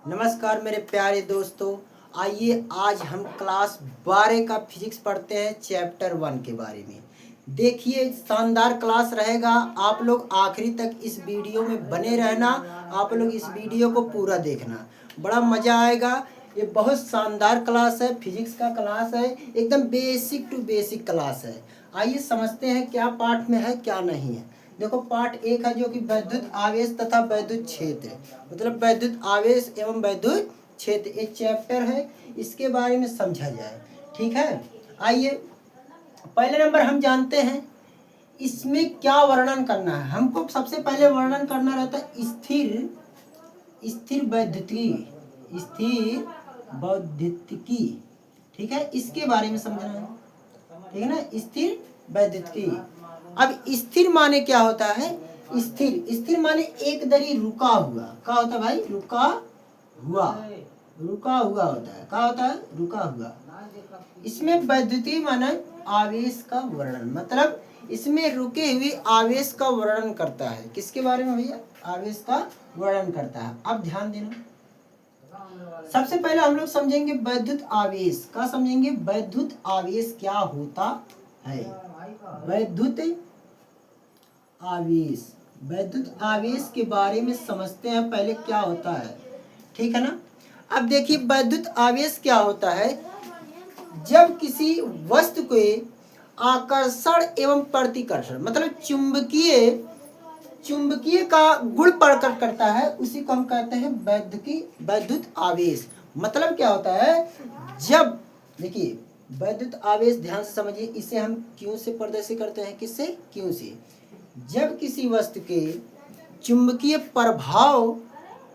नमस्कार मेरे प्यारे दोस्तों। आइए आज हम क्लास 12 का फिजिक्स पढ़ते हैं चैप्टर 1 के बारे में। देखिए शानदार क्लास रहेगा। आप लोग आखिरी तक इस वीडियो में बने रहना। आप लोग इस वीडियो को पूरा देखना, बड़ा मज़ा आएगा। ये बहुत शानदार क्लास है, फिजिक्स का क्लास है, एकदम बेसिक टू बेसिक क्लास है। आइए समझते हैं क्या पाठ में है क्या नहीं है। देखो पार्ट 1 है जो कि वैद्युत आवेश तथा वैद्युत क्षेत्र, मतलब वैद्युत आवेश एवं वैद्युत क्षेत्र एक चैप्टर है, इसके बारे में समझा जाए। ठीक है, आइए पहले नंबर हम जानते हैं इसमें क्या वर्णन करना है। हमको सबसे पहले वर्णन करना रहता है स्थिर वैद्युतिकी, स्थिर वैद्युतिकी। ठीक है, इसके बारे में समझना है। ठीक है ना, स्थिर वैद्युतिकी। अब स्थिर माने क्या होता है? स्थिर माने एक दरी रुका हुआ। क्या होता है भाई? रुका हुआ होता है। क्या होता है? रुका हुआ। इसमें वैद्युतीय माना आवेश का वर्णन, मतलब इसमें रुके हुए आवेश का वर्णन करता है। किसके बारे में भैया? आवेश का वर्णन करता है। अब ध्यान देना, सबसे पहले हम लोग समझेंगे वैद्युत आवेश। क्या समझेंगे? वैद्युत आवेश क्या होता है। वैद्युत आवेश, वैद्युत आवेश के बारे में समझते हैं पहले क्या होता है। ठीक है ना। अब देखिए वैद्युत आवेश क्या होता है। जब किसी वस्तु के आकर्षण एवं प्रतिकर्षण, मतलब चुंबकीय का गुण प्रकट करता है, उसी को हम कहते हैं वैद्युत आवेश। मतलब क्या होता है? जब देखिए वैद्युत आवेश ध्यान से समझिए, इसे हम क्यों से प्रदर्शित करते हैं। किससे? क्यों से। जब किसी वस्तु के चुंबकीय प्रभाव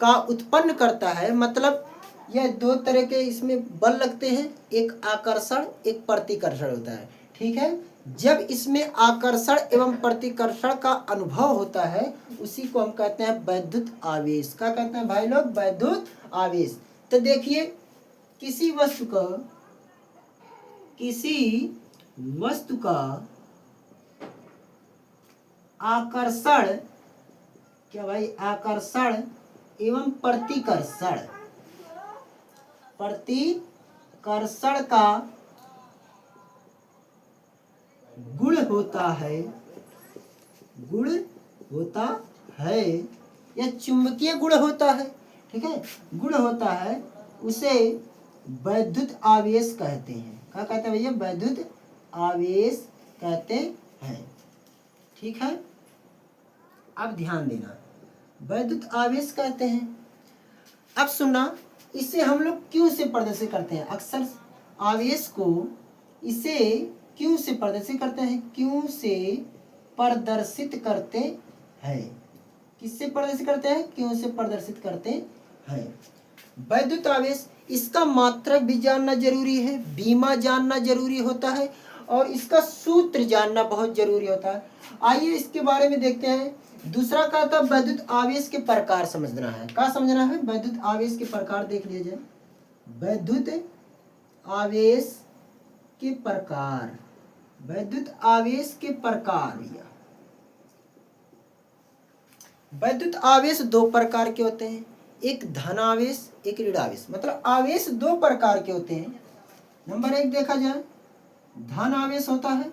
का उत्पन्न करता है, मतलब यह दो तरह के इसमें बल लगते हैं, एक आकर्षण एक प्रतिकर्षण होता है। ठीक है, जब इसमें आकर्षण एवं प्रतिकर्षण का अनुभव होता है, उसी को हम कहते हैं वैद्युत आवेश। क्या कहते हैं भाई लोग? वैद्युत आवेश। तो देखिए किसी वस्तु का आकर्षण, क्या भाई? आकर्षण एवं प्रतिकर्षण का गुण होता है या चुंबकीय गुण होता है। ठीक है, गुण होता है, उसे वैद्युत आवेश कहते हैं। क्या कहते हैं भैया? वैद्युत आवेश कहते हैं। ठीक है, अब ध्यान देना, वैद्युत आवेश कहते हैं। अब सुनना, इसे हम लोग क्यों से प्रदर्शित करते हैं? अक्सर आवेश को इसे क्यों से प्रदर्शित करते हैं? क्यों से प्रदर्शित करते हैं? किससे प्रदर्शित करते हैं? क्यों से प्रदर्शित करते हैं। वैद्युत आवेश, इसका मात्रक भी जानना जरूरी है, बीमा जानना जरूरी होता है, और इसका सूत्र जानना बहुत जरूरी होता है। आइए इसके बारे में देखते हैं। दूसरा क्या था? वैद्युत आवेश के प्रकार समझना है। क्या समझना है? वैद्युत आवेश के प्रकार देख लीजिए। वैद्युत आवेश के प्रकार, वैद्युत आवेश के प्रकार भैया, वैद्युत आवेश दो प्रकार के होते हैं, एक धन आवेश एक ऋण आवेश। मतलब आवेश दो प्रकार के होते हैं। नंबर 1 देखा जाए, धन आवेश होता है,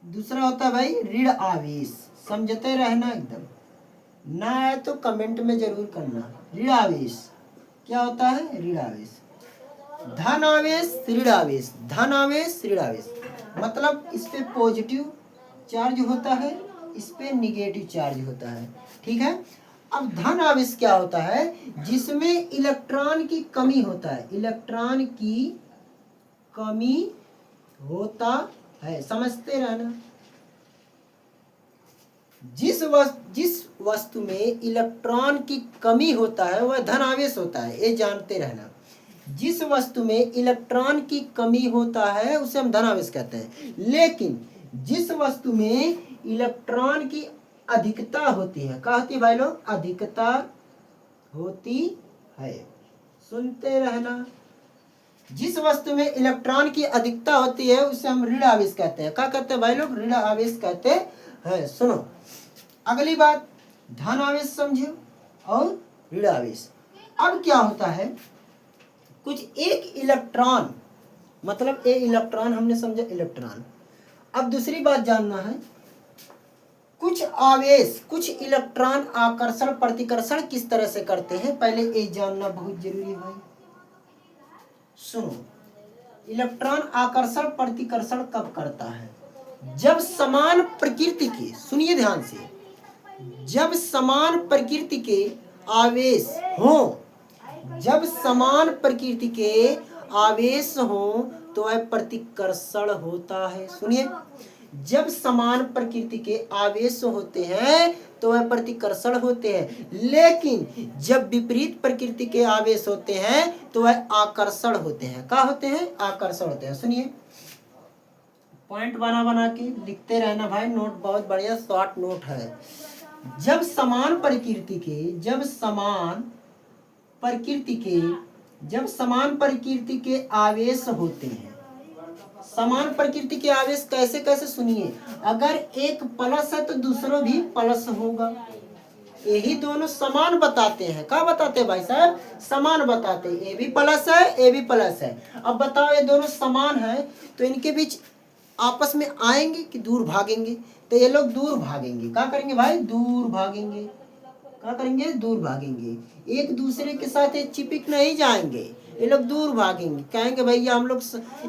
दूसरा होता है भाई ऋण आवेश। समझते रहना, एकदम ना आए तो कमेंट में जरूर करना। ऋण आवेश क्या होता है? ऋण आवेश। धन आवेश ऋण आवेश, धन आवेश ऋण आवेश, मतलब इस पे पॉजिटिव चार्ज होता है, इस पे निगेटिव चार्ज होता है। ठीक है, अब धन आवेश क्या होता है? जिसमें इलेक्ट्रॉन की कमी होता है, इलेक्ट्रॉन की कमी होता है। समझते रहना, जिस वस्तु में इलेक्ट्रॉन की कमी होता है वह धन आवेश होता है, ये जानते रहना। जिस वस्तु में इलेक्ट्रॉन की कमी होता है उसे हम धन आवेश कहते हैं। लेकिन जिस वस्तु में इलेक्ट्रॉन की अधिकता होती है, क्या होती है भाई लोग? अधिकता होती है। सुनते रहना, जिस वस्तु में इलेक्ट्रॉन की अधिकता होती है उसे हम ऋण आवेश कहते हैं। क्या कहते हैं भाई लोग? ऋण आवेश कहते हैं। सुनो अगली बात, धन आवेश समझो और ऋण आवेश। अब क्या होता है, कुछ एक इलेक्ट्रॉन, मतलब एक इलेक्ट्रॉन हमने समझा इलेक्ट्रॉन। अब दूसरी बात जानना है, कुछ आवेश, कुछ इलेक्ट्रॉन आकर्षण प्रतिकर्षण किस तरह से करते हैं, पहले ये जानना बहुत जरूरी है भाई। सुनो, इलेक्ट्रॉन आकर्षण प्रतिकर्षण कब करता है, जब समान प्रकृति के, सुनिए ध्यान से, जब समान प्रकृति के आवेश हो, जब समान प्रकृति के आवेश हो तो वह प्रतिकर्षण होता है। सुनिए, जब समान प्रकृति के आवेश होते हैं तो वह प्रतिकर्षण होते हैं, लेकिन जब विपरीत प्रकृति के आवेश होते हैं तो वह आकर्षण होते हैं। क्या होते हैं, आकर्षण होते हैं। सुनिए, पॉइंट बना बना के लिखते रहना भाई, नोट बहुत बढ़िया शॉर्ट नोट है। जब समान प्रकृति के, जब समान प्रकृति के आवेश होते हैं, समान प्रकृति के आवेश कैसे कैसे, सुनिए, अगर एक प्लस है तो दूसरा भी प्लस होगा, यही दोनों समान बताते हैं। क्या बताते हैं भाई साहब, समान बताते हैं, ए भी प्लस है ए भी प्लस है। अब बताओ, ये दोनों समान है तो इनके बीच आपस में आएंगे कि दूर भागेंगे, तो ये लोग दूर भागेंगे। क्या करेंगे भाई, दूर भागेंगे। क्या करेंगे, दूर भागेंगे, एक दूसरे के साथ ये चिपक नहीं जाएंगे, ये लोग दूर भागेंगे, कहेंगे भैया हम लोग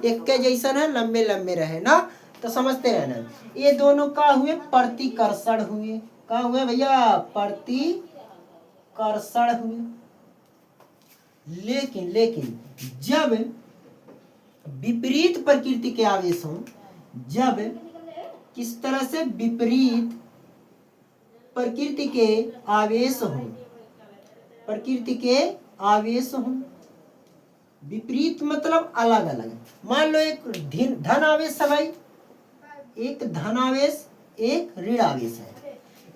एक के जैसा है, लंबे लंबे रहे ना, तो समझते रहना। ये दोनों का हुए, प्रतिकर्षण हुए। क्या हुए भैया, प्रतिकर्षण हुए। लेकिन जब विपरीत प्रकृति के आवेश हों, जब किस तरह से विपरीत प्रकृति के आवेश हो, प्रकृति के आवेश हो, विपरीत मतलब अलग अलग। मान लो एक धन आवेश है भाई, एक धन आवेश एक ऋण आवेश है,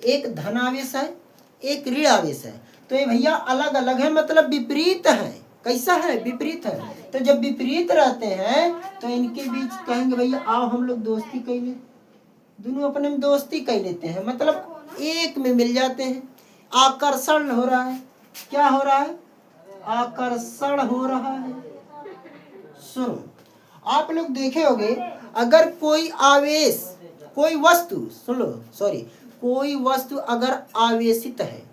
एक धन आवेश है एक ऋण आवेश है, तो ये भैया अलग अलग है, मतलब विपरीत है। कैसा है, विपरीत है। तो जब विपरीत रहते हैं तो इनके बीच कहेंगे भैया आओ हम लोग दोस्ती कर ले, दोनों अपने में दोस्ती कर लेते हैं, मतलब एक में मिल जाते हैं। आकर्षण हो रहा है, क्या हो रहा है, आकर्षण हो रहा है। सुनो, आप लोग देखे होंगे, अगर कोई आवेश, कोई वस्तु, सुन लो, सॉरी, कोई वस्तु अगर आवेशित है,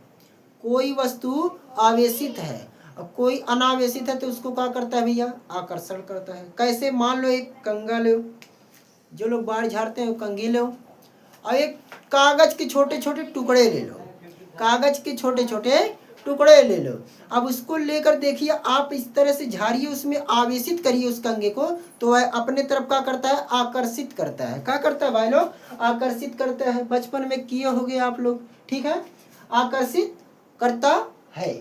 कोई वस्तु आवेशित है और कोई अनावेशित है तो उसको क्या करता है भैया, आकर्षण करता है। कैसे, मान लो एक कंगा लो, जो लोग बाढ़ झाड़ते हैं वो कंघी लो, और एक कागज के छोटे छोटे टुकड़े ले लो, कागज के छोटे छोटे टुकड़े ले लो। अब उसको लेकर देखिए, आप इस तरह से झाड़िए, उसमें आवेशित करिए उस कंगे को, तो वह अपने तरफ क्या करता है, आकर्षित करता है। क्या करता है भाई लोग, आकर्षित करता है। बचपन में किए होंगे आप लोग, ठीक है, आकर्षित करता है,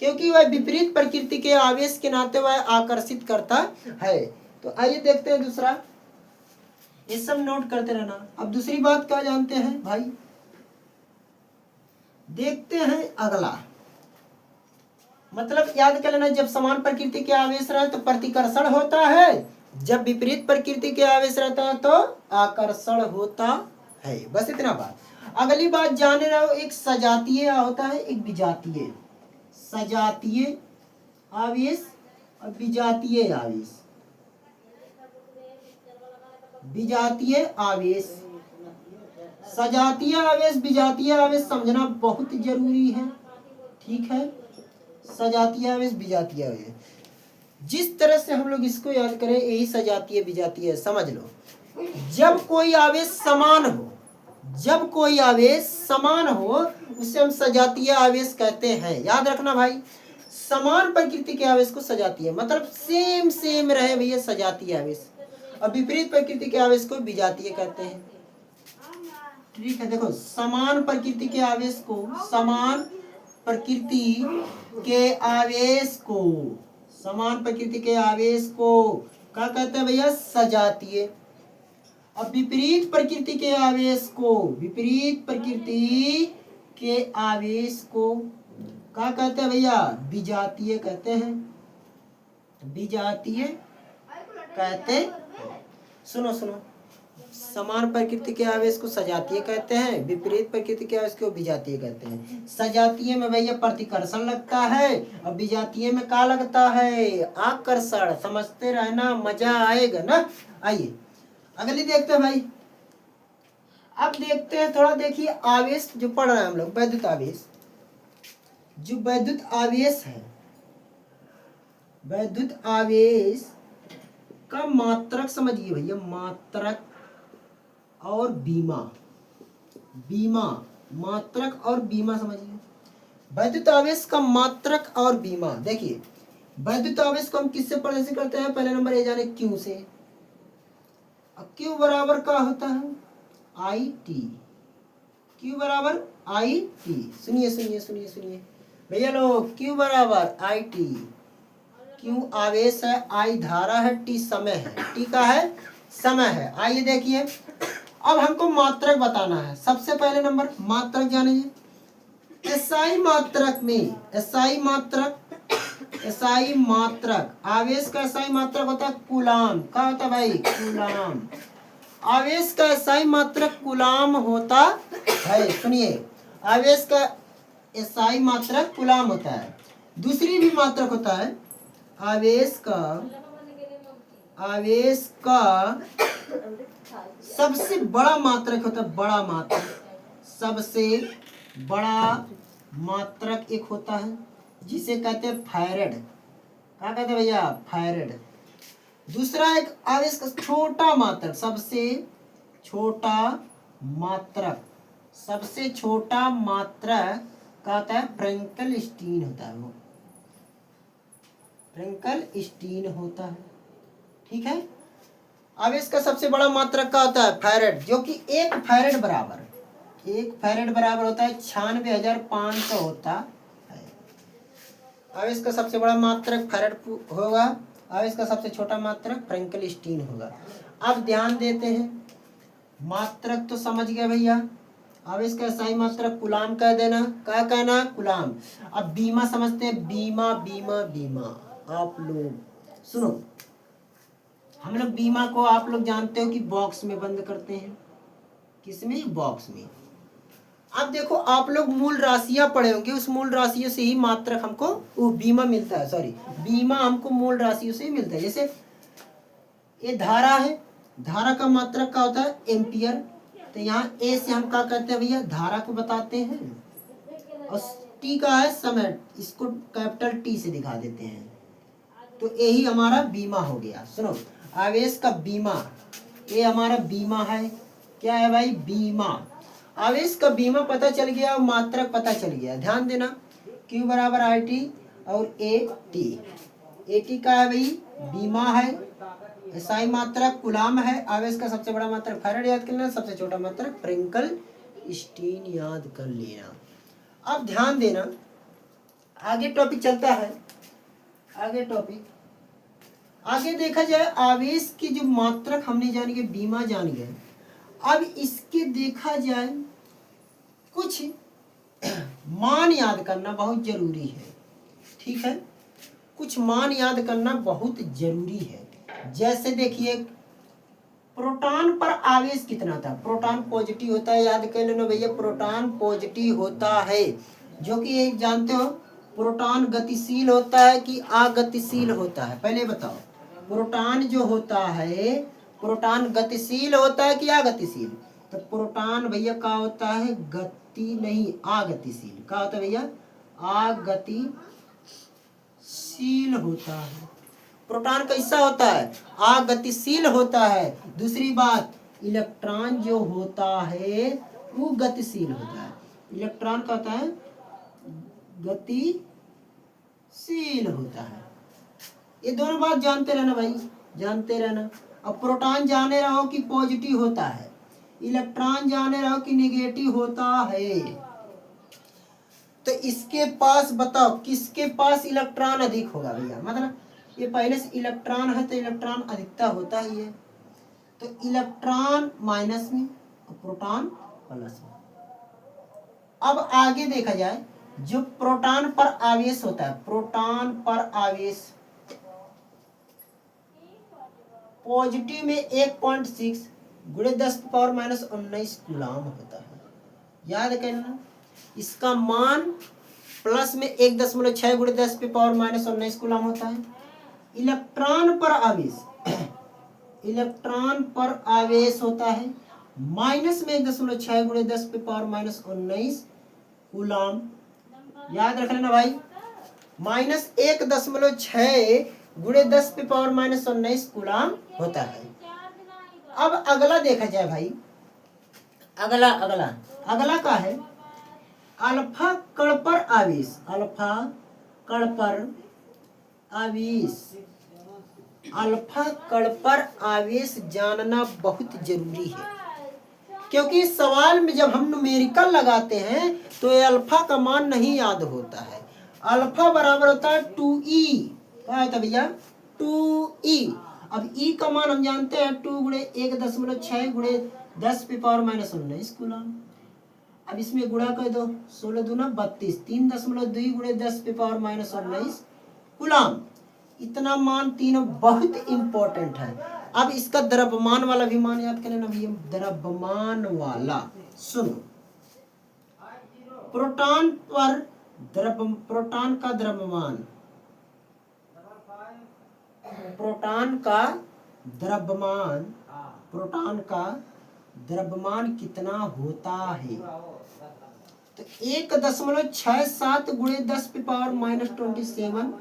क्योंकि वह विपरीत प्रकृति के आवेश के नाते वह आकर्षित करता है। तो आइए देखते हैं दूसरा, ये सब नोट करते रहना। अब दूसरी बात क्या जानते हैं भाई, देखते हैं अगला, मतलब याद कर लेना, जब समान प्रकृति के आवेश रहे तो प्रतिकर्षण होता है, जब विपरीत प्रकृति के आवेश रहता है तो आकर्षण होता है। बस इतना बात। अगली बात जाने रहो, एक सजातीय होता है, एक विजातीय, सजातीय आवेश और विजातीय आवेश। विजातीय आवेश, सजातीय आवेश, विजातीय आवेश समझना बहुत जरूरी है, ठीक है। सजातीय आवेश, विजातीय आवेश, जिस तरह से हम लोग इसको याद करें यही सजातीय विजातीय समझ लो। जब कोई आवेश समान हो, जब कोई आवेश समान हो उसे हम सजातीय आवेश कहते हैं। याद रखना भाई, समान प्रकृति के आवेश को सजातीय, मतलब सेम सेम रहे भैया, सजातीय आवेश। और विपरीत प्रकृति के आवेश को विजातीय कहते हैं, ठीक है। देखो, समान प्रकृति के आवेश को, समान प्रकृति के आवेश को, समान प्रकृति के आवेश को क्या कहते हैं भैया, सजातीय। अब विपरीत प्रकृति के आवेश को, विपरीत प्रकृति के आवेश को क्या कहते हैं भैया, विजातीय कहते हैं, विजातीय कहते। सुनो सुनो, समान प्रकृति के आवेश को सजातीय कहते हैं, विपरीत प्रकृति के आवेश को विजातीय कहते हैं। सजातीय में भैया प्रतिकर्षण लगता है और विजातीय में क्या लगता है, आकर्षण। समझते रहना, मजा आएगा ना। आइए अगली देखते हैं भाई। अब देखते हैं थोड़ा, देखिए आवेश जो पढ़ रहे हैं हम लोग, वैद्युत आवेश। जो वैद्युत आवेश है, वैद्युत आवेश का मात्रक समझिए भैया, मात्रक और बीमा। बीमा, मात्रक और बीमा समझिए। वैद्युत आवेश का मात्रक और बीमा। देखिए वैद्युत आवेश को हम किससे प्रदर्शित करते हैं, पहले नंबर ये जाने क्यू से। क्यू बराबर का होता है आई टी। क्यू बराबर आई टी। सुनिए सुनिए सुनिए सुनिए भैया लोग, क्यू बराबर आई टी। क्यू आवेश है, आई धारा है, टी समय है। टी का है समय है। आइए देखिए अब हमको मात्रक बताना है। सबसे पहले नंबर मात्रक जानिए। एसआई मात्रक में, एसआई मात्रक, एसआई मात्रक आवेश का एसआई मात्रक होता है कूलाम। क्या होता है भाई, कूलाम। आवेश का एसआई मात्रक कूलाम होता है। सुनिए आवेश का एसआई मात्रक कूलाम होता है। दूसरी भी मात्रक होता है आवेश का, आवेश का सबसे बड़ा मात्रक होता है, बड़ा मात्रक। सबसे बड़ा मात्रक एक होता है जिसे कहते हैं फैरेड। क्या कहते हैं भैया, फैरेड। दूसरा एक आवेश का छोटा मात्रक, सबसे छोटा मात्रक, सबसे छोटा मात्रक क्या होता है, फ्रैंकल स्टीन होता है। वो फ्रैंकल स्टीन होता है। ठीक है। आवेश का सबसे बड़ा मात्रक का होता है फैरेड, जो कि एक फैरेड बराबर, एक फैरेड बराबर होता है 96,500 होता है। आवेश का सबसे बड़ा मात्रक फैरेड होगा, आवेश का सबसे छोटा मात्रक फ्रैंकल स्टीन होगा। अब ध्यान देते हैं, मात्रक तो समझ गए भैया। आवेश का एसआई मात्रक कूलाम कह देना। क्या कहना, कूलाम। अब बीमा समझते हैं, बीमा बीमा बीमा। आप लोग सुनो, हम लोग बीमा को आप लोग जानते हो कि बॉक्स में बंद करते हैं। किसमें, बॉक्स में। अब देखो आप लोग मूल राशियां पढ़े होंगे, उस मूल राशियों से ही मात्रक हमको वो बीमा मिलता है। सॉरी, बीमा हमको मूल राशियों से ही मिलता है। जैसे ये धारा है, धारा का मात्रक क्या होता है, एम्पियर। तो यहाँ ए से हम क्या करते हैं भैया, धारा को बताते हैं। और टी का है समय, इसको कैपिटल टी से दिखा देते हैं। तो यही हमारा बीमा हो गया। सुनो, आवेश का बीमा, ये हमारा बीमा है। क्या है भाई, बीमा। आवेश का बीमा पता चल गया और मात्रक पता चल गया। ध्यान देना, Q बराबर आई टी और ए टी। ए टी का है भाई बीमा है, एसआई मात्रक कूलाम है, आवेश का सबसे बड़ा मात्रक फैरेड याद कर लेना, सबसे छोटा मात्रक फ्रैंकल स्टीन याद कर लेना। अब ध्यान देना, आगे टॉपिक चलता है। आगे टॉपिक, आगे देखा जाए आवेश की जो मात्रक हमने जान गए, बीमा जान गए। अब इसके देखा जाए कुछ मान याद करना बहुत जरूरी है। ठीक है, कुछ मान याद करना बहुत जरूरी है। जैसे देखिए प्रोटॉन पर आवेश कितना था, प्रोटॉन पॉजिटिव होता है, याद कर लेना भैया, प्रोटॉन पॉजिटिव होता है। जो कि एक जानते हो, प्रोटॉन गतिशील होता है कि अगतिशील होता है, पहले बताओ। प्रोटॉन जो होता है, प्रोटॉन गतिशील होता है कि अगतिशील। तो प्रोटॉन भैया क्या होता है, गति नहीं, अगतिशील। क्या होता है भैया, अगतिशील होता है। प्रोटॉन कैसा होता है, अगतिशील होता है। दूसरी बात, इलेक्ट्रॉन जो होता है वो गतिशील होता है। इलेक्ट्रॉन का होता है गतिशील होता है। ये दोनों बात जानते रहना भाई, जानते रहना। अब प्रोटॉन जाने रहो कि पॉजिटिव होता है, इलेक्ट्रॉन जाने रहो कि नेगेटिव होता है। तो इसके पास बताओ किसके पास इलेक्ट्रॉन अधिक होगा भैया, मतलब ये पहले से इलेक्ट्रॉन है तो इलेक्ट्रॉन अधिकता होता ही है। तो इलेक्ट्रॉन माइनस में और प्रोटॉन प्लस में। अब आगे देखा जाए, जो प्रोटॉन पर आवेश होता है, प्रोटॉन पर आवेश पॉजिटिव में 1.6, गुणे 10⁻⁻19 कूलाम होता है। याद करना, इसका मान प्लस में 1.6 गुणे 10⁻⁻19 कूलाम होता है। इलेक्ट्रॉन पर आवेश इलेक्ट्रॉन पर आवेश होता है माइनस में 1.6 गुणे 10⁻⁻19 कूलाम। याद रख लेना भाई, माइनस 1.6 गुणे 10⁻⁻19 कूलाम होता है। अब अगला देखा जाए भाई, अगला अगला अगला का है अल्फा कण पर आवेश। अल्फा कण पर आवेश, अल्फा कण पर आवेश जानना बहुत जरूरी है, क्योंकि सवाल में जब हम न्यूमेरिकल लगाते हैं तो ये अल्फा का मान नहीं याद होता है। अल्फा बराबर होता है 2e। क्या होता है भैया? 2e। अब e का मान हम जानते हैं 2 गुणे 1.6 गुणे 10⁻⁻19 कूलाम। अब इसमें गुणा कर दो, 16 दूना 32, 3.2 गुणे 10⁻⁻19 कूलाम। इतना मान तीनों बहुत इंपॉर्टेंट है। अब इसका द्रव्यमान वाला भी मान याद करें ना भैया, द्रव्यमान वाला सुनो। प्रोटॉन पर प्रोटॉन का द्रव्यमान, प्रोटॉन का द्रव्यमान, प्रोटॉन का द्रव्यमान कितना होता है? तो 1.67 गुणे 10⁻⁻27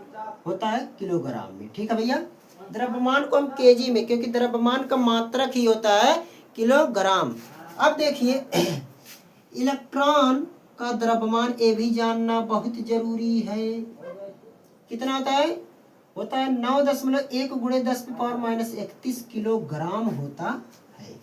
होता है किलोग्राम में। ठीक है भैया, द्रव्यमान को हम केजी में, क्योंकि द्रव्यमान का मात्रक ही होता है किलोग्राम। अब देखिए इलेक्ट्रॉन का द्रव्यमान ये भी जानना बहुत जरूरी है। कितना होता है? होता है 9.1 गुणे 10⁻⁻31 किलोग्राम होता है।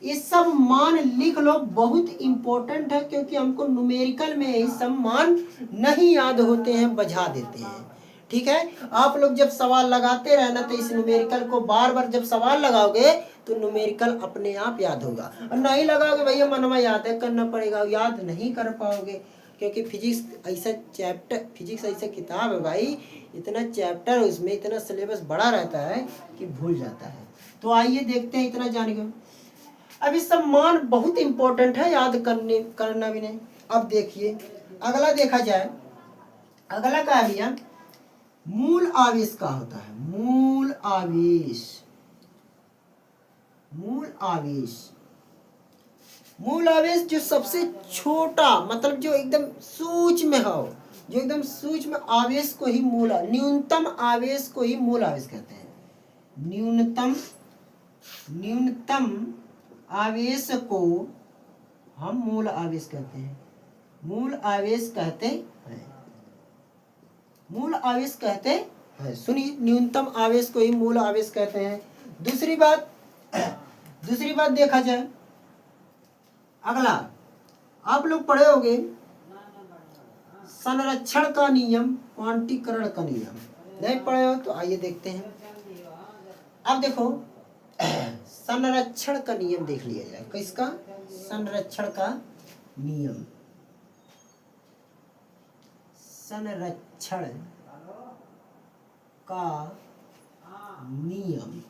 ये सब मान लिख लो, बहुत इंपॉर्टेंट है, क्योंकि हमको न्यूमेरिकल में ये सब मान नहीं याद होते हैं, बजा देते हैं। ठीक है, आप लोग जब सवाल लगाते रहना तो इस न्यूमेरिकल को बार बार जब सवाल लगाओगे तो न्यूमेरिकल अपने आप याद होगा। और नहीं लगाओगे भैया मनवा याद है करना पड़ेगा, याद नहीं कर पाओगे, क्योंकि फिजिक्स ऐसा चैप्टर, फिजिक्स ऐसा किताब है भाई, इतना चैप्टर उसमें इतना सिलेबस बड़ा रहता है कि भूल जाता है। तो आइए देखते हैं, इतना जानेंगे। अब इस सब मान बहुत इंपॉर्टेंट है, याद करना भी नहीं। अब देखिए अगला देखा जाए, अगला क्या है भैया? मूल आवेश का होता है। मूल आवेश, मूल आवेश, मूल आवेश जो सबसे छोटा, मतलब जो एकदम सूक्ष्म हो, जो एकदम सूक्ष्म आवेश को ही मूल, न्यूनतम आवेश को ही मूल आवेश कहते हैं। न्यूनतम आवेश को हम मूल आवेश कहते हैं। मूल आवेश कहते हैं, मूल आवेश कहते हैं। सुनिए, न्यूनतम आवेश को ही मूल आवेश कहते हैं। दूसरी बात देखा जाए, अगला आप लोग पढ़े होंगे संरक्षण का नियम, क्वांटीकरण का नियम। नहीं पढ़े हो तो आइए देखते हैं। अब देखो संरक्षण का नियम देख लिया जाए। किसका? संरक्षण का नियम। संरक्षण का नियम,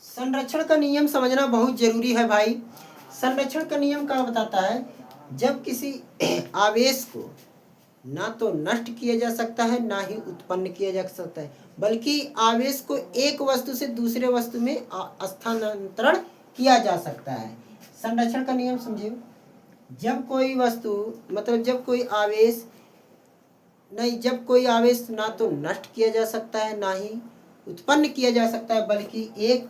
संरक्षण का नियम समझना बहुत जरूरी है भाई। संरक्षण का नियम क्या बताता है? जब किसी आवेश को ना तो नष्ट किया जा सकता है, ना ही उत्पन्न किया जा सकता है, बल्कि आवेश को एक वस्तु से दूसरे वस्तु में स्थानांतरण किया जा सकता है। संरक्षण का नियम समझिए, जब कोई वस्तु, मतलब जब कोई आवेश नहीं, जब कोई आवेश ना तो नष्ट किया जा सकता है, ना ही उत्पन्न किया जा सकता है, बल्कि एक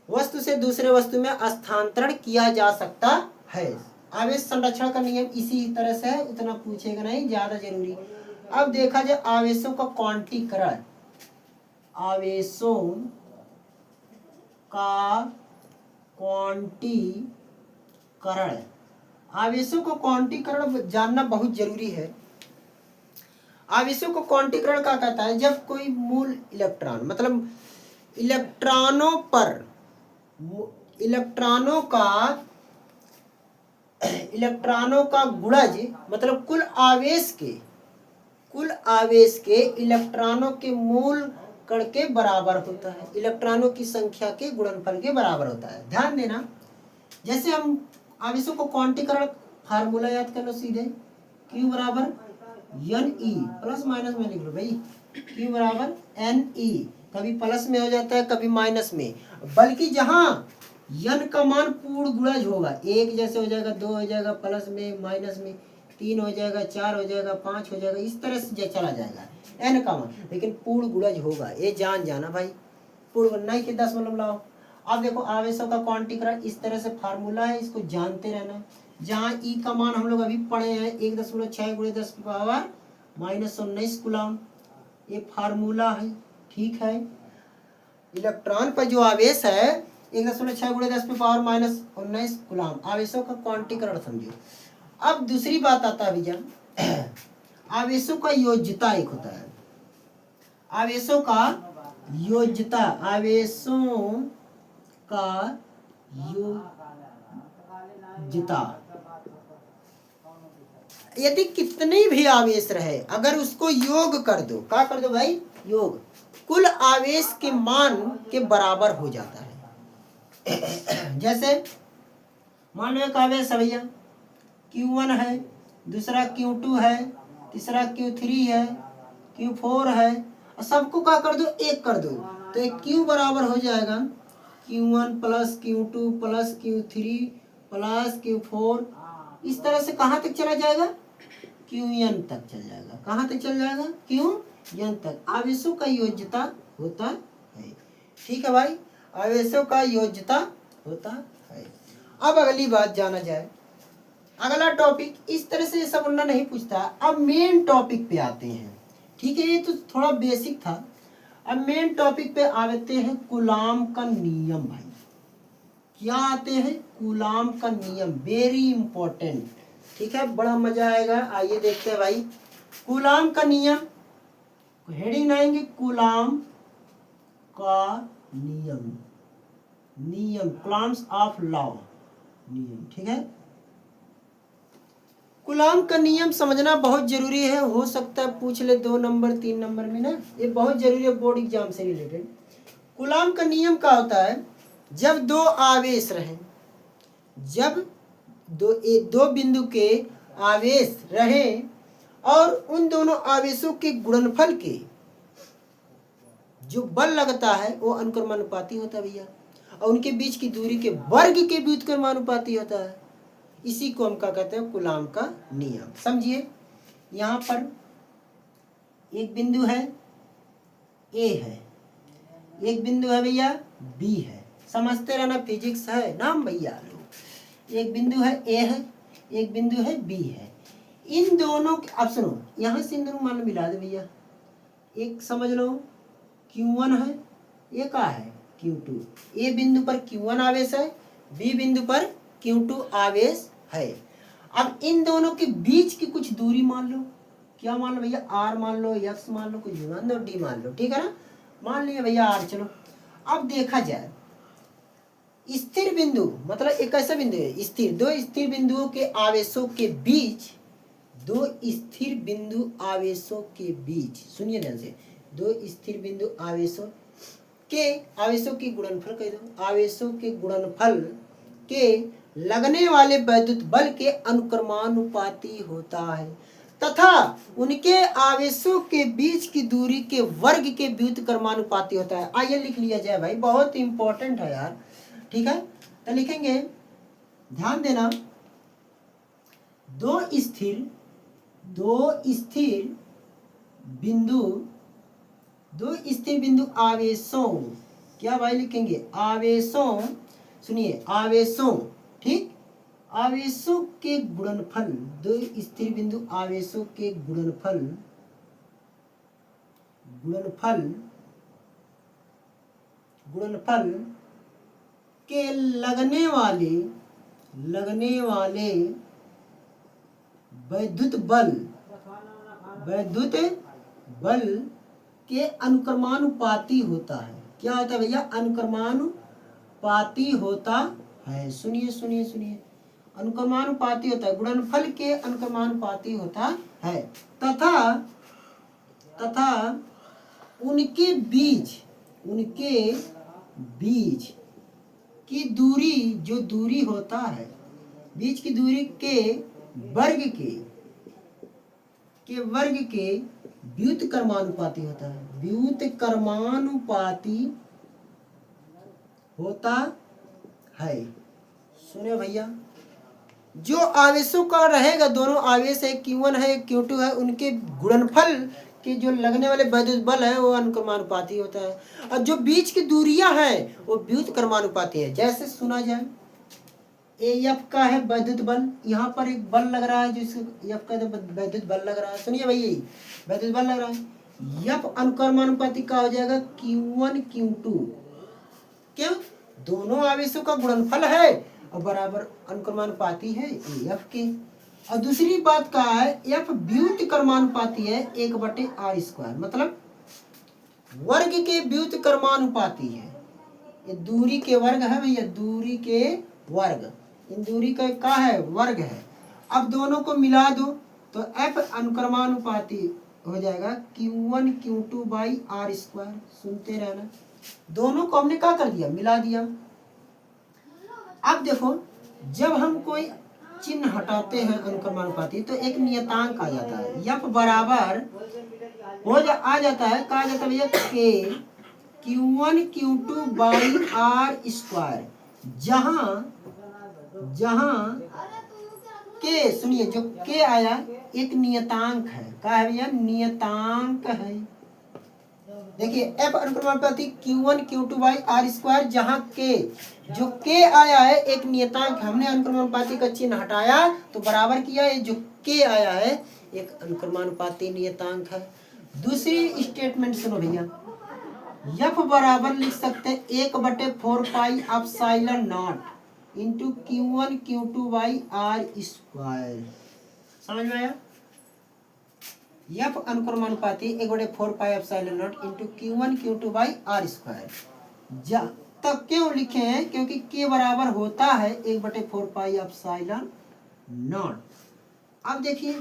वस्तु से दूसरे वस्तु में स्थानांतरण किया जा सकता है। आवेश संरक्षण का नियम इसी तरह से है, उतना पूछेगा नहीं, ज्यादा जरूरी। अब देखा जाए आवेशों का क्वांटीकरण, आवेशों का क्वांटीकरण, आवेशों का क्वांटीकरण जानना बहुत जरूरी है। आवेशों को क्वांटीकरण क्या कहता है? जब कोई मूल इलेक्ट्रॉन, मतलब इलेक्ट्रॉनों का गुणज, मतलब कुल आवेश के इलेक्ट्रॉनों के मूल कण के बराबर होता है, इलेक्ट्रॉनों की संख्या के गुणनफल के बराबर होता है। ध्यान देना, जैसे हम आवेशों को क्वांटीकरण फार्मूला याद कर लो सीधे, Q बराबर एन ई, प्लस माइनस में लिख लो भाई, Q बराबर एन ई, कभी प्लस में हो जाता है कभी माइनस में, बल्कि जहां n का मान पूर्ण गुणज होगा, एक जैसे हो जाएगा, दो हो जाएगा, प्लस में माइनस में, तीन हो जाएगा, चार हो जाएगा, पाँच हो जाएगा, इस तरह से चला जाएगा n का मान, लेकिन पूर्ण गुणज होगा, ये जान जाना भाई, पूर्ण नहीं के 10 मतलब लाओ। अब देखो आवेशों का क्वांटीकरण इस तरह से फार्मूला है, इसको जानते रहना। जहाँ ई का मान हम लोग अभी पढ़े हैं 1.6 × 10⁻⁻19 कूलम, ये फार्मूला है, ठीक है। इलेक्ट्रॉन पर जो आवेश है 1.6 × 10⁻⁻19 कूलम, आवेशों का क्वांटीकरण समझो। अब दूसरी बात आता है भैया, आवेशों का योज्यता एक होता है, आवेशों का योज्यता, आवेशों का योज्यता, यदि कितने भी आवेश रहे अगर उसको योग कर दो, क्या कर दो भाई, योग, कुल आवेश के मान के बराबर हो जाता है। जैसे मान लो एक आवेश है भैया Q1 है, दूसरा Q2 है, तीसरा Q3 है, Q4 है, और सबको क्या कर दो, एक कर दो, तो एक Q बराबर हो जाएगा Q1 plus Q2 plus Q3 plus Q4, इस तरह से कहाँ तक चला जाएगा, Qn तक चल जाएगा। कहाँ तक चल जाएगा, Qn तक। आवेशों का योज्यता होता है, ठीक है भाई, आवेशों का योज्यता होता है। अब अगली बात जाना जाए, अगला टॉपिक इस तरह से सब उन्ना नहीं पूछता। अब मेन टॉपिक पे आते हैं, ठीक है, ये तो थोड़ा बेसिक था। अब मेन टॉपिक पे आते हैं कूलाम का नियम। भाई क्या आते हैं, कूलाम का नियम, वेरी इंपॉर्टेंट, ठीक है, बड़ा मजा आएगा। आइए देखते हैं भाई, कूलाम का नियम, हेडिंग लाएंगे कूलाम का नियम, नियम, कूलाम्स ऑफ लॉ, नियम, ठीक है। कूलाम का नियम समझना बहुत जरूरी है, हो सकता है पूछ ले 2 नंबर 3 नंबर में ना, ये बहुत जरूरी है बोर्ड एग्जाम से रिलेटेड। कूलाम का नियम क्या होता है, जब दो आवेश रहे, जब दो बिंदु के आवेश रहे और उन दोनों आवेशों के गुणनफल के जो बल लगता है वो अनुक्रमानुपाती होता है भैया, और उनके बीच की दूरी के वर्ग के व्युत्क्रमानुपाती होता है। इसी को हम क्या कहते हैं, कूलाम का नियम। समझिए, यहाँ पर एक बिंदु है ए है, एक बिंदु है भैया बी है, समझते रहना, फिजिक्स है नाम भैया लोग। एक बिंदु है ए है, एक बिंदु है बी है, इन दोनों के, अब सुनो, यहाँ से इन दोनों मान मिला दे भैया, एक समझ लो Q1 है, ये क्या है Q2, ए बिंदु पर Q1 आवेश है, बी बिंदु पर Q2 आवेश है। अब इन दोनों के बीच की कुछ दूरी मान लो, क्या मान लो भैया, R मान लो, X मान लो, कुछ भी मान लो, D मान लो, ठीक है ना, मान लिया भैया R। चलो अब देखा जाए, स्थिर बिंदु मतलब एक ऐसा बिंदु है स्थिर, दो स्थिर बिंदुओं के आवेशों के बीच, दो स्थिर बिंदु आवेशों के बीच, सुनिए ध्यान से, दो स्थिर बिंदु आवेशों के गुणनफल कह दो, आवेशों के गुणनफल के लगने वाले वैद्युत बल के अनुक्रमानुपाती होता है तथा उनके आवेशों के बीच की दूरी के वर्ग के व्युत्क्रमानुपाती होता है। आइए लिख लिया जाए भाई, बहुत इंपॉर्टेंट है यार, ठीक है, तो लिखेंगे, ध्यान देना, दो स्थिर बिंदु आवेशों, क्या भाई लिखेंगे, आवेशों, सुनिए आवेशों, ठीक, आवेशों के गुणनफल, दो स्थिर बिंदु आवेशों के गुणनफल के लगने वाले वैद्युत बल के अनुक्रमानुपाती होता है। क्या होता है भैया, अनुक्रमानुपाती होता है। सुनिए, अनुक्रमानुपाती होता है, गुणनफल के अनुक्रमानुपाती होता है, तथा उनके बीच की दूरी, जो दूरी होता है, बीच की दूरी के वर्ग के व्युत्क्रमानुपाती होता है, व्युत्क्रमानुपाती होता है। सुने भैया, जो आवेशों का रहेगा, दोनों आवेश है Q1 है Q2 है, उनके गुणनफल के जो लगने वाले वैद्युत बल है वो अनुक्रमानुपाती होता है, और जो बीच की दूरियां हैं वो व्युत्क्रमानुपाती है। जैसे सुना जाए, F का है वैद्युत बल, यहाँ पर एक बल लग रहा है, जिसको F का वैद्युत बल लग रहा है। सुनिए भैया, वैद्युत बल लग रहा है, F अनुक्रमानुपाती का हो जाएगा Q1 Q2। क्यों? दोनों आवेशों का गुणनफल है और बराबर अनुक्रमानुपाती है F के। और दूसरी बात का है F व्युत्क्रमानुपाती है 1/r², मतलब वर्ग के व्युत्क्रमानुपाती है। ये दूरी के वर्ग है भैया, दूरी के वर्ग, इन दूरी का है वर्ग है। अब दोनों को मिला दो तो F अनुक्रमानुपाती हो जाएगा Q1 Q2/r²। सुनते रहना, दोनों को हमने क्या कर दिया, मिला दिया। अब देखो, जब हम कोई चिन्ह हटाते हैं अनुक्रमानुपाती तो एक नियतांक आ जाता है, F बराबर आ जाता है, कहा जाता है भैया K Q1 Q2/r², जहां K, सुनिए, जो K आया एक नियतांक है, क्या है भैया, नियतांक है। देखिए F अनुक्रमानुपाती Q1 Q2/r², जहां K, जो K आया है एक नियतांक, हमने अनुक्रमानुपाती का चिन्ह हटाया तो बराबर किया, ये जो K आया है एक अनुक्रमानुपाती नियतांक है। दूसरी स्टेटमेंट सुनो भैया, F बराबर लिख सकते हैं 1/4πε0 इंटू Q1 Q2/r²। समझ में आया? F अनुक्रमानुपाती 1/4πε0 इंटू Q1 Q2/r²। तब क्यों लिखे हैं? क्योंकि K बराबर होता है 1/4πε0। अब देखिए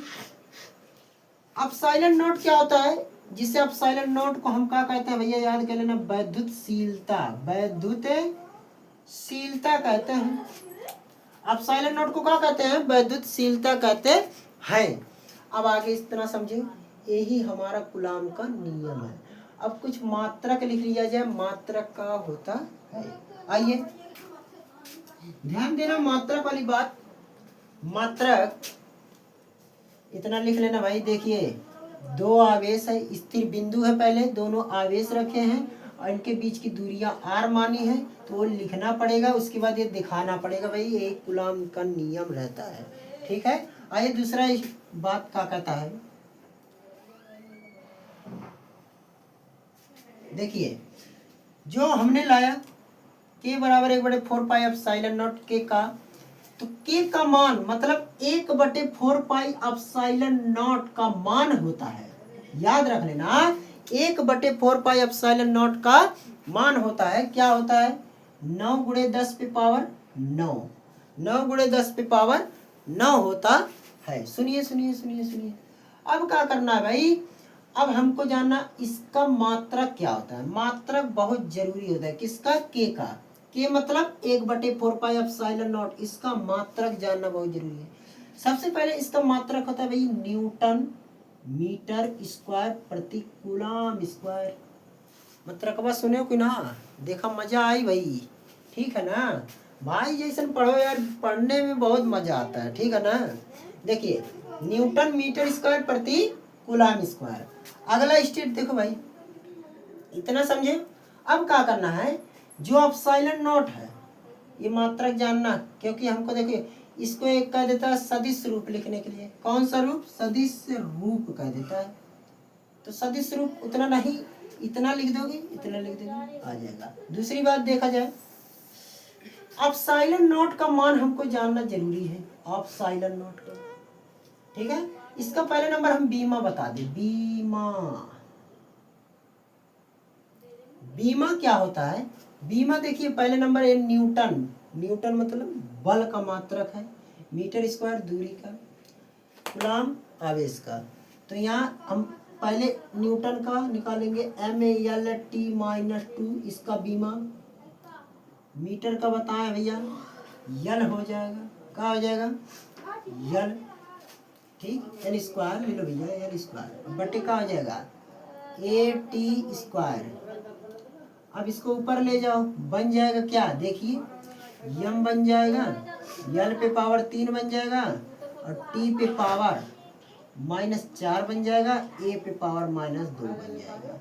ε0 क्या होता है, जिसे ε0 को हम क्या कहते हैं भैया, याद कर लेना, वैद्युतशीलता, वैद्युतशीलता कहते हैं। ε0 को क्या कहते हैं, वैद्युतशीलता कहते हैं। अब आगे इस तरह समझे, यही हमारा कूलाम का नियम है। अब कुछ मात्रक लिख लिया जाए, मात्रक का होता है। आइए ध्यान देना मात्रक वाली बात। मात्रक इतना लिख लेना भाई, देखिए दो आवेश है, स्थिर बिंदु है, पहले दोनों आवेश रखे हैं और इनके बीच की दूरियां r मानी है, तो वो लिखना पड़ेगा, उसके बाद ये दिखाना पड़ेगा भाई, ये कूलाम का नियम रहता है। ठीक है, आइए दूसरा बात क्या कहता है, देखिए जो हमने लाया K बराबर 1/4πε0 K का, तो K का मान मतलब 1/4πε0 का मान होता है, याद रख लेना, 1/4πε0 का मान होता है। क्या होता है, 9 × 10⁻9, 9 × 10⁻9 होता है। सुनिए सुनिए सुनिए सुनिए, अब क्या करना है भाई, अब हमको जानना इसका मात्रक क्या होता है। मात्रक बहुत जरूरी होता है, किसका, K का। K मतलब 1/4πε0, इसका मात्रक जानना बहुत जरूरी है। सबसे पहले इसका मात्रक होता है भाई न्यूटन मीटर स्क्वायर प्रति कूलाम स्क्वायर। मात्रकवा सुने कि ना, देखा मजा आई भाई, ठीक है ना भाई, जैसे पढ़ो यार, पढ़ने में बहुत मजा आता है, ठीक है ना। देखिए न्यूटन मीटर स्क्वायर प्रति कूलाम स्क्वायर। अगला स्टेप देखो भाई, इतना समझे। अब क्या करना है, जो ε0 है ये मात्रक जानना, क्योंकि हमको देखिए इसको एक कह देता है सदिश रूप लिखने के लिए। कौन सा रूप, सदिश रूप कह देता है। तो सदिश रूप उतना नहीं, इतना लिख दोगे, इतना लिख दोगे, आ जाएगा। दूसरी बात देखा जाए, ε0 का मान हमको जानना जरूरी है, ε0 का, ठीक है। इसका पहले नंबर हम बीमा बता दें, बीमा क्या होता है। बीमा देखिए पहले नंबर है न्यूटन, न्यूटन मतलब बल का मात्रक है, मीटर स्क्वायर दूरी का, कूलाम आवेश का। तो यहाँ हम पहले न्यूटन का निकालेंगे, MALT माइनस 2, इसका बीमा मीटर का बताया भैया, यल हो जाएगा, क्या हो जाएगा, यल, ठीक, एल स्क्वायर ले लो भैया, एल स्क्वायर बटे का हो जाएगा AT स्क्वायर। अब इसको ऊपर ले जाओ, बन जाएगा क्या, देखिए यम बन जाएगा, यल पे पावर 3 बन जाएगा और टी पे पावर -4 बन जाएगा, ए पे पावर -2 बन जाएगा।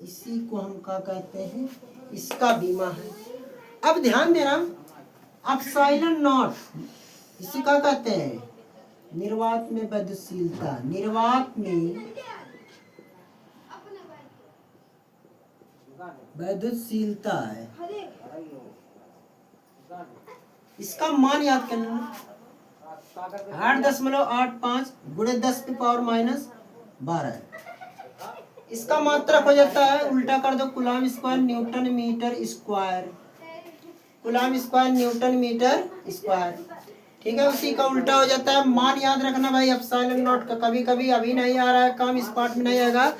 इसी को हम क्या कहते हैं, इसका बीमा है। अब ध्यान देना, एप्सिलॉन नॉट इसी का कहते हैं निर्वात में वैद्युतशीलता, निर्वात में वैद्युतशीलता है, इसका मान याद करना 8.85 गुणे 10 की पावर -12। इसका मात्रक हो जाता है, उल्टा कर दो, coulomb square newton metre square, coulomb square newton metre square, ठीक है, उसी का उल्टा हो जाता है। मान याद रखना भाई एप्सिलॉन नॉट का, कभी कभी अभी नहीं आ रहा है काम, इस पार्ट में नहीं आएगा,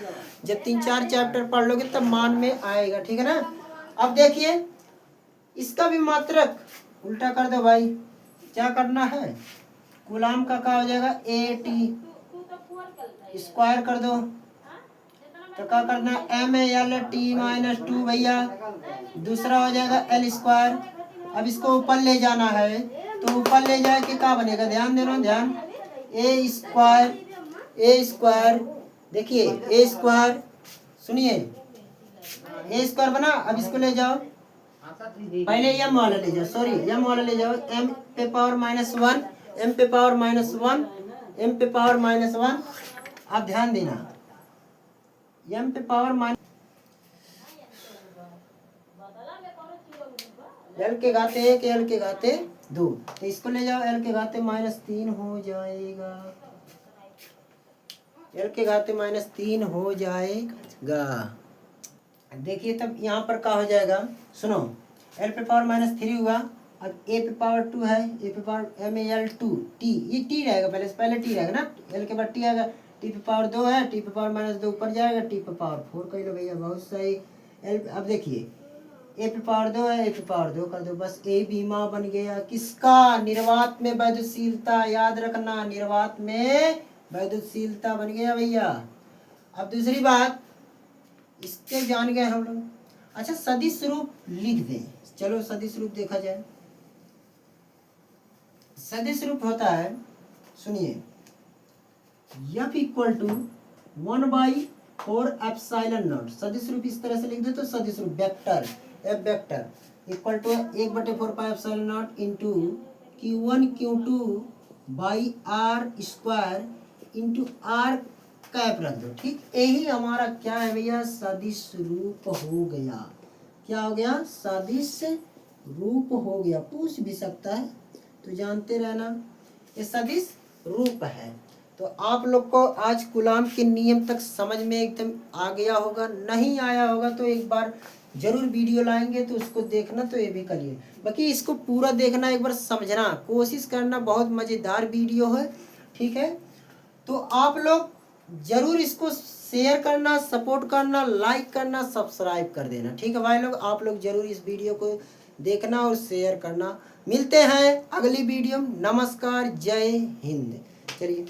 जब 3-4 चैप्टर पढ़ लोगे तब मान में आएगा, ठीक है ना। अब देखिए इसका भी मात्रक उल्टा कर दो भाई, क्या करना है, कूलम का क्या हो जाएगा AT स्क्वायर कर दो, तो क्या करना है MALT माइनस 2 भैया, दूसरा हो जाएगा L स्क्वायर। अब इसको ऊपर ले जाना है, तो ऊपर ले जाए के क्या बनेगा, ध्यान देना, ध्यान, A स्क्वायर, देखिए A स्क्वायर, सुनिए A स्क्वायर बना। अब इसको ले जाओ, पहले m वाला ले जाओ, सॉरी m वाला ले जाओ, m पे पावर -1, m पे पावर -1, m पे पावर -1। अब ध्यान देना, m पे पावर l के घाते 1, l के घाते 2, तो इसको ले जाओ, l के घाते -3 हो जाएगा, l के घाते -3 हो जाएगा। देखिए तब यहाँ पर क्या हो जाएगा, सुनो, l पे पावर -3 हुआ, अब a पे पावर 2 है, a पे पावर MAL2 t, ये t रहेगा, पहले t रहेगा ना, l के बाद t आएगा, t पे पावर 2 है, t पे पावर -2 ऊपर जाएगा, t पे पावर 4 कर लो भैया, बहुत सही। अब देखिए a पे पावर 2 है, a पे पावर 2 कर दो, बस a बीमा बन गया, किसका, निर्वात में वैद्युतशीलता, याद रखना निर्वात में वैद्युतशीलता बन गया भैया। अब दूसरी बात, इसके जान गए हम लोग, अच्छा सदिश रूप लिख दें, चलो सदिश रूप देखा जाए। सदिश रूप होता है, सुनिए, F = 1/4 एप्सिलॉन नॉट, सदिश रूप इस तरह से लिख दे तो सदिश रूप vector F vector equal to 1/4 pi epsilon naught into Q1 Q2 by R square into R cap रख दो, ठीक, यही हमारा क्या है भैया, सदिश रूप हो गया। क्या हो गया, सदिश रूप हो गया, पूछ भी सकता है, तो जानते रहना ये सदिश रूप है। तो आप लोग को आज कूलम के नियम तक समझ में एकदम आ गया होगा, नहीं आया होगा तो एक बार जरूर वीडियो लाएंगे तो उसको देखना, तो ये भी करिए, बाकी इसको पूरा देखना, एक बार समझना कोशिश करना, बहुत मज़ेदार वीडियो है, ठीक है। तो आप लोग जरूर इसको शेयर करना, सपोर्ट करना, लाइक करना, सब्सक्राइब कर देना, ठीक है भाई लोग, आप लोग जरूर इस वीडियो को देखना और शेयर करना। मिलते हैं अगली वीडियो में, नमस्कार, जय हिंद, चलिए।